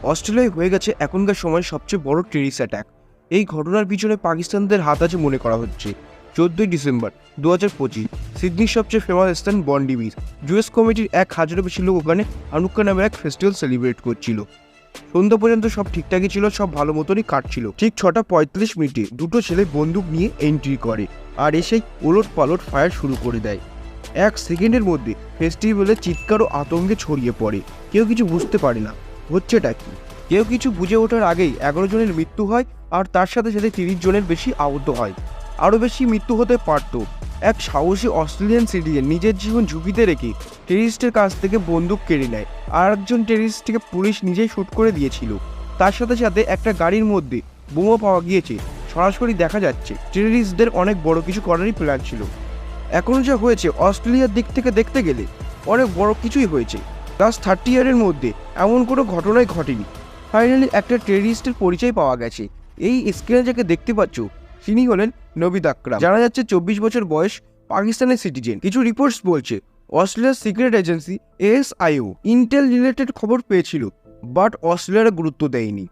অস্ট্রেলিয়ায় হয়ে গেছে এখনকার সময় সবচেয়ে বড় টেরিস অ্যাটাক। এই ঘটনার পিছনে পাকিস্তানদের হাত আছে মনে করা হচ্ছে। 14ই ডিসেম্বর 2025 সিডনির সবচেয়ে ফেমাস স্থান বন্ডি বিচ। ইউএস কমিটির 1000-এর বেশি লোক ওখানে হানুক্কা নামে এক ফেস্টিভ্যাল সেলিব্রেট করছিল। সন্ধ্যা পর্যন্ত সব ঠিকঠাকই ছিল, সব ভালো মতনই কাটছিল। ঠিক 6:45 দুটো ছেলে বন্দুক নিয়ে এন্ট্রি করে আর এসেই ওলট পালট ফায়ার শুরু করে দেয়। 1 সেকেন্ডের মধ্যে ফেস্টিভ্যালে চিৎকার ও আতঙ্কে ছড়িয়ে পড়ে। কেউ কিছু বুঝতে পারে না হচ্ছেটা কি। কেউ কিছু বুঝে ওঠার আগেই 11 জনের মৃত্যু হয় আর তার সাথে সাথে 30 জনের বেশি আহত হয়। আরও বেশি মৃত্যু হতে পারত। এক সাহসী অস্ট্রেলিয়ান সিটিজেন নিজের জীবন ঝুঁকিতে রেখে টেরিস্টের কাছ থেকে বন্দুক কেড়ে নেয়। আর একজন টেরিস্টকে পুলিশ নিজেই শ্যুট করে দিয়েছিল। তার সাথে সাথে একটা গাড়ির মধ্যে বোমা পাওয়া গিয়েছে। সরাসরি দেখা যাচ্ছে টেরিস্টদের অনেক বড় কিছু করারই প্ল্যান ছিল। এখন যা হয়েছে অস্ট্রেলিয়ার দিক থেকে দেখতে গেলে অনেক বড় কিছুই হয়েছে। লাস্ট 30 ইয়ারের মধ্যে এমন কোনো ঘটনাই ঘটেনি। ফাইনালি একটা টেররিস্টের পরিচয় পাওয়া গেছে। এই স্ক্রিনে যাকে দেখতে পাচ্ছ তিনি হলেন নবিদ আকরাম। জানা যাচ্ছে 24 বছর বয়স, পাকিস্তানের সিটিজেন। কিছু রিপোর্টস বলছে অস্ট্রেলিয়ার secret agency ASIO Intel related খবর পেয়েছিল, বাট অস্ট্রেলিয়ার গুরুত্ব দেয়নি।